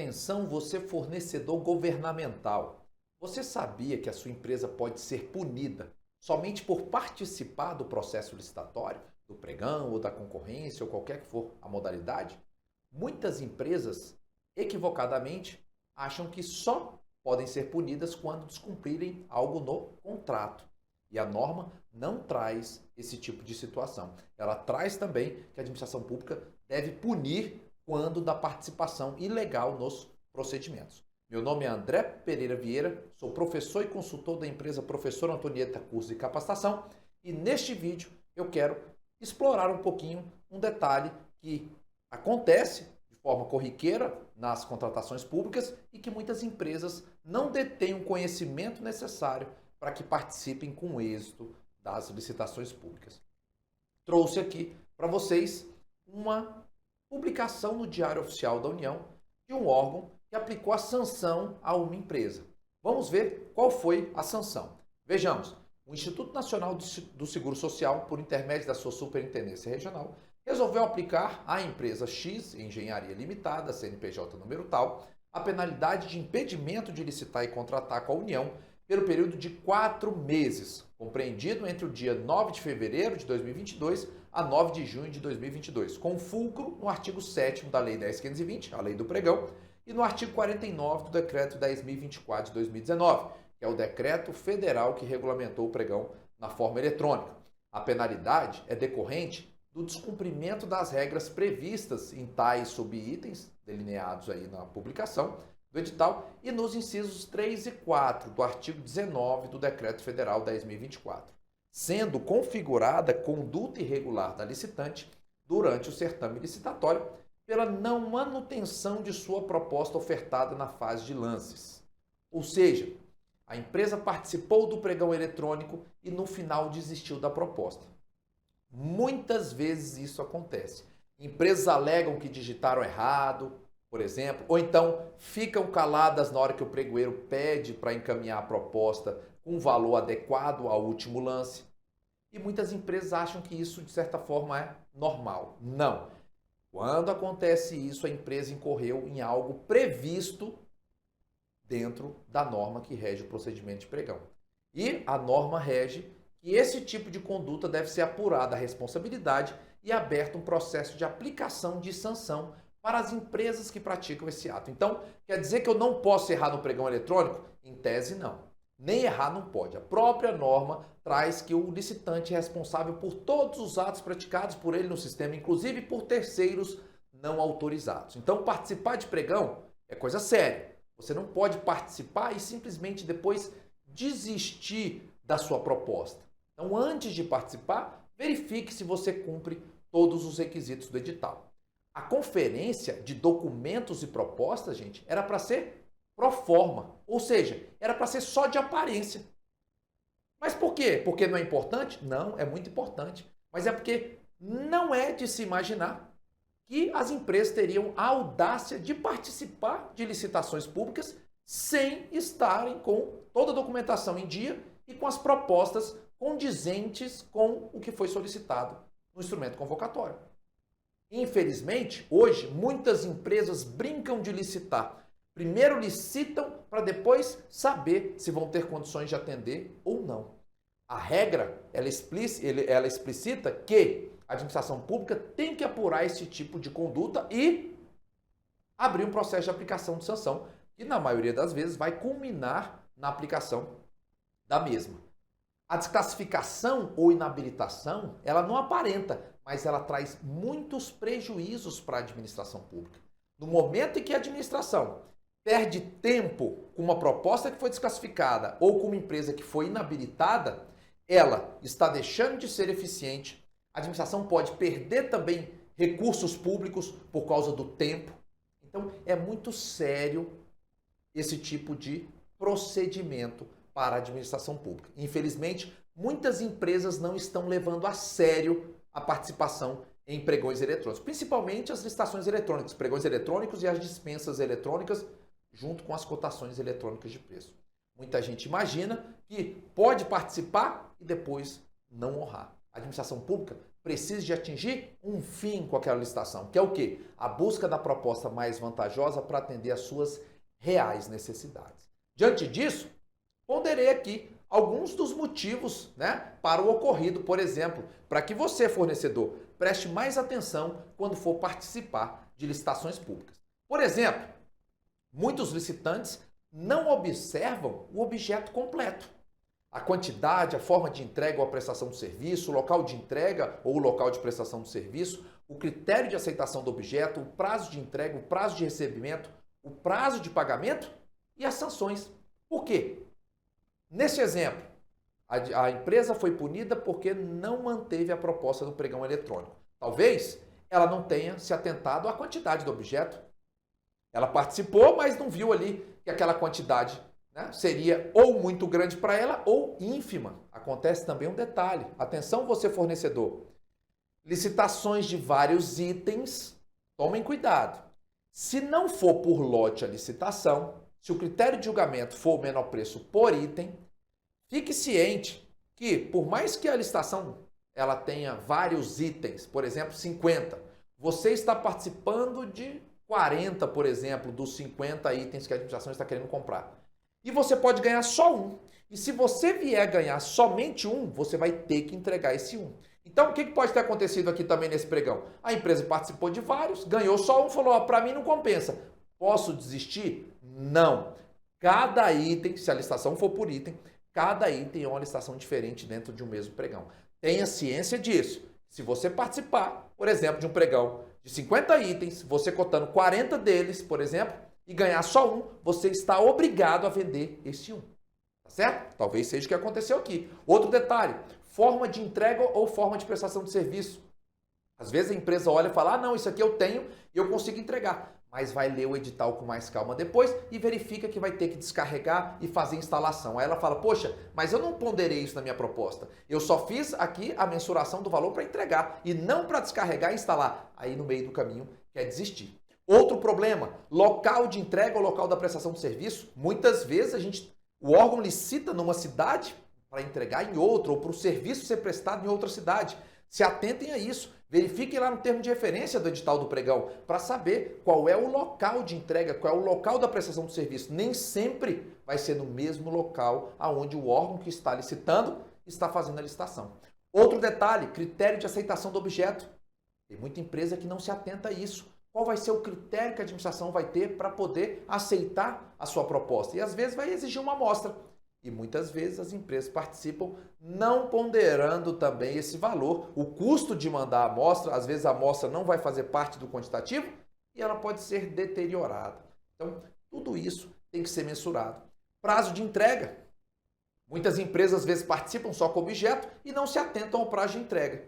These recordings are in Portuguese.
Atenção, você fornecedor governamental. Você sabia que a sua empresa pode ser punida somente por participar do processo licitatório, do pregão ou da concorrência ou qualquer que for a modalidade? Muitas empresas, equivocadamente, acham que só podem ser punidas quando descumprirem algo no contrato. E a norma não traz esse tipo de situação. Ela traz também que a administração pública deve punir quando da participação ilegal nos procedimentos. Meu nome é André Pereira Vieira, sou professor e consultor da empresa Professor Antonieta Cursos e Capacitação e neste vídeo eu quero explorar um pouquinho um detalhe que acontece de forma corriqueira nas contratações públicas e que muitas empresas não detêm o conhecimento necessário para que participem com êxito das licitações públicas. Trouxe aqui para vocês uma publicação no Diário Oficial da União de um órgão que aplicou a sanção a uma empresa. Vamos ver qual foi a sanção. Vejamos, o Instituto Nacional do Seguro Social, por intermédio da sua Superintendência Regional, resolveu aplicar à empresa X Engenharia Limitada, CNPJ número tal, a penalidade de impedimento de licitar e contratar com a União pelo período de 4 meses, compreendido entre o dia 9 de fevereiro de 2022 a 9 de junho de 2022, com fulcro no artigo 7º da Lei 10.520, a Lei do Pregão, e no artigo 49 do Decreto 10.024 de 2019, que é o decreto federal que regulamentou o pregão na forma eletrônica. A penalidade é decorrente do descumprimento das regras previstas em tais subitens, delineados aí na publicação do edital, e nos incisos 3 e 4 do artigo 19 do Decreto Federal 10.024, sendo configurada conduta irregular da licitante durante o certame licitatório pela não manutenção de sua proposta ofertada na fase de lances. Ou seja, a empresa participou do pregão eletrônico e no final desistiu da proposta. Muitas vezes isso acontece. Empresas alegam que digitaram errado, por exemplo, ou então ficam caladas na hora que o pregoeiro pede para encaminhar a proposta com um valor adequado ao último lance. E muitas empresas acham que isso, de certa forma, é normal. Não. Quando acontece isso, a empresa incorreu em algo previsto dentro da norma que rege o procedimento de pregão. E a norma rege que esse tipo de conduta deve ser apurada a responsabilidade e aberto um processo de aplicação de sanção para as empresas que praticam esse ato. Então, quer dizer que eu não posso errar no pregão eletrônico? Em tese, não. Nem errar não pode. A própria norma traz que o licitante é responsável por todos os atos praticados por ele no sistema, inclusive por terceiros não autorizados. Então, participar de pregão é coisa séria. Você não pode participar e simplesmente depois desistir da sua proposta. Então, antes de participar, verifique se você cumpre todos os requisitos do edital. A conferência de documentos e propostas, gente, era para ser pro forma, ou seja, era para ser só de aparência. Mas por quê? Porque não é importante? Não, é muito importante. Mas é porque não é de se imaginar que as empresas teriam a audácia de participar de licitações públicas sem estarem com toda a documentação em dia e com as propostas condizentes com o que foi solicitado no instrumento convocatório. Infelizmente, hoje, muitas empresas brincam de licitar. Primeiro licitam para depois saber se vão ter condições de atender ou não. A regra, ela explicita que a administração pública tem que apurar esse tipo de conduta e abrir um processo de aplicação de sanção, que na maioria das vezes vai culminar na aplicação da mesma. A desclassificação ou inabilitação, ela não aparenta, mas ela traz muitos prejuízos para a administração pública. No momento em que a administração perde tempo com uma proposta que foi desclassificada ou com uma empresa que foi inabilitada, ela está deixando de ser eficiente. A administração pode perder também recursos públicos por causa do tempo. Então, é muito sério esse tipo de procedimento para a administração pública. Infelizmente, muitas empresas não estão levando a sério a participação em pregões eletrônicos, principalmente as licitações eletrônicas, pregões eletrônicos e as dispensas eletrônicas, junto com as cotações eletrônicas de preço. Muita gente imagina que pode participar e depois não honrar. A administração pública precise de atingir um fim com aquela licitação, que é o quê? A busca da proposta mais vantajosa para atender às suas reais necessidades. Diante disso, ponderei aqui alguns dos motivos, né, para o ocorrido, por exemplo, para que você, fornecedor, preste mais atenção quando for participar de licitações públicas. Por exemplo, muitos licitantes não observam o objeto completo. A quantidade, a forma de entrega ou a prestação do serviço, o local de entrega ou o local de prestação do serviço, o critério de aceitação do objeto, o prazo de entrega, o prazo de recebimento, o prazo de pagamento e as sanções. Por quê? Nesse exemplo, a empresa foi punida porque não manteve a proposta do pregão eletrônico. Talvez ela não tenha se atentado à quantidade do objeto. Ela participou, mas não viu ali que aquela quantidade, né, seria ou muito grande para ela ou ínfima. Acontece também um detalhe. Atenção, você fornecedor. Licitações de vários itens, tomem cuidado. Se não for por lote a licitação, se o critério de julgamento for o menor preço por item, fique ciente que, por mais que a licitação ela tenha vários itens, por exemplo, 50, você está participando de 40, por exemplo, dos 50 itens que a administração está querendo comprar. E você pode ganhar só um. E se você vier ganhar somente um, você vai ter que entregar esse um. Então, o que pode ter acontecido aqui também nesse pregão? A empresa participou de vários, ganhou só um, falou, para mim não compensa. Posso desistir? Não. Cada item, se a licitação for por item, cada item é uma licitação diferente dentro de um mesmo pregão. Tenha ciência disso. Se você participar, por exemplo, de um pregão de 50 itens, você cotando 40 deles, por exemplo, e ganhar só um, você está obrigado a vender esse um. Tá certo? Talvez seja o que aconteceu aqui. Outro detalhe, forma de entrega ou forma de prestação de serviço. Às vezes a empresa olha e fala, não, isso aqui eu tenho e eu consigo entregar. Mas vai ler o edital com mais calma depois e verifica que vai ter que descarregar e fazer instalação. Aí ela fala, poxa, mas eu não ponderei isso na minha proposta. Eu só fiz aqui a mensuração do valor para entregar e não para descarregar e instalar. Aí no meio do caminho quer desistir. Outro problema, local de entrega ou local da prestação de serviço. Muitas vezes o órgão licita numa cidade para entregar em outra ou para o serviço ser prestado em outra cidade. Se atentem a isso. Verifiquem lá no termo de referência do edital do pregão para saber qual é o local de entrega, qual é o local da prestação do serviço. Nem sempre vai ser no mesmo local aonde o órgão que está licitando está fazendo a licitação. Outro detalhe, critério de aceitação do objeto. Tem muita empresa que não se atenta a isso. Qual vai ser o critério que a administração vai ter para poder aceitar a sua proposta? E às vezes vai exigir uma amostra. E muitas vezes as empresas participam não ponderando também esse valor. O custo de mandar a amostra, às vezes a amostra não vai fazer parte do quantitativo e ela pode ser deteriorada. Então, tudo isso tem que ser mensurado. Prazo de entrega. Muitas empresas às vezes participam só com objeto e não se atentam ao prazo de entrega.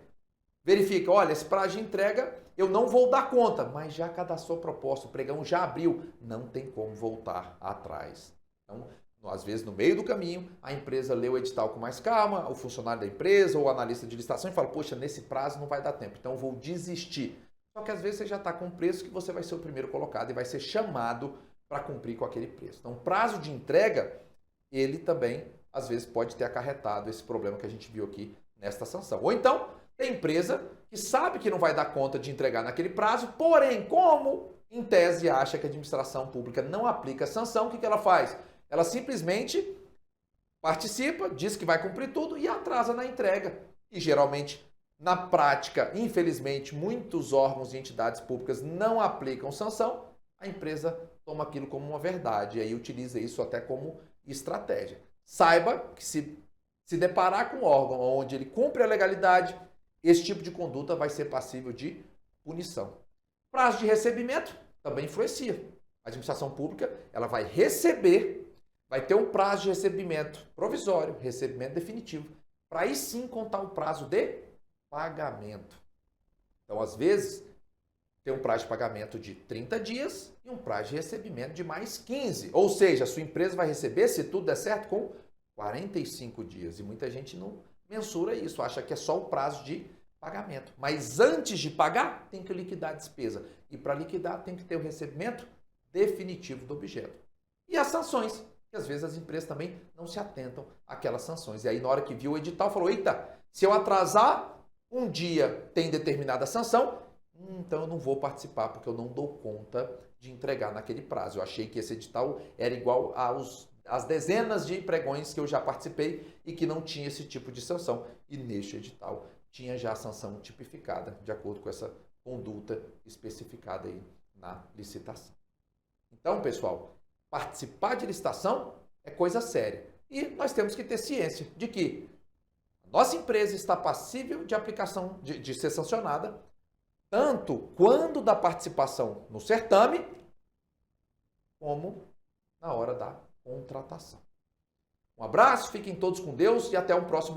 Verifica, olha, esse prazo de entrega eu não vou dar conta, mas já cadastrou a proposta, o pregão já abriu, não tem como voltar atrás. Então, às vezes, no meio do caminho, a empresa lê o edital com mais calma, o funcionário da empresa ou o analista de licitação e fala, poxa, nesse prazo não vai dar tempo, então eu vou desistir. Só que às vezes você já está com um preço que você vai ser o primeiro colocado e vai ser chamado para cumprir com aquele preço. Então, o prazo de entrega, ele também, às vezes, pode ter acarretado esse problema que a gente viu aqui nesta sanção. Ou então, tem empresa que sabe que não vai dar conta de entregar naquele prazo, porém, como, em tese, acha que a administração pública não aplica a sanção, o que ela faz? Ela simplesmente participa, diz que vai cumprir tudo e atrasa na entrega. E geralmente, na prática, infelizmente, muitos órgãos e entidades públicas não aplicam sanção. A empresa toma aquilo como uma verdade e aí utiliza isso até como estratégia. Saiba que se deparar com um órgão onde ele cumpre a legalidade, esse tipo de conduta vai ser passível de punição. Prazo de recebimento também influencia. A administração pública ela vai receber, vai ter um prazo de recebimento provisório, recebimento definitivo, para aí sim contar o prazo de pagamento. Então, às vezes, tem um prazo de pagamento de 30 dias e um prazo de recebimento de mais 15. Ou seja, a sua empresa vai receber, se tudo der certo, com 45 dias. E muita gente não mensura isso, acha que é só o prazo de pagamento. Mas antes de pagar, tem que liquidar a despesa. E para liquidar, tem que ter o recebimento definitivo do objeto. E as sanções, que às vezes as empresas também não se atentam àquelas sanções. E aí, na hora que viu o edital, falou, eita, se eu atrasar, um dia tem determinada sanção, então eu não vou participar porque eu não dou conta de entregar naquele prazo. Eu achei que esse edital era igual às dezenas de pregões que eu já participei e que não tinha esse tipo de sanção. E neste edital tinha já a sanção tipificada, de acordo com essa conduta especificada aí na licitação. Então, pessoal, participar de licitação é coisa séria. E nós temos que ter ciência de que a nossa empresa está passível de aplicação, de ser sancionada, tanto quando da participação no certame, como na hora da contratação. Um abraço, fiquem todos com Deus e até um próximo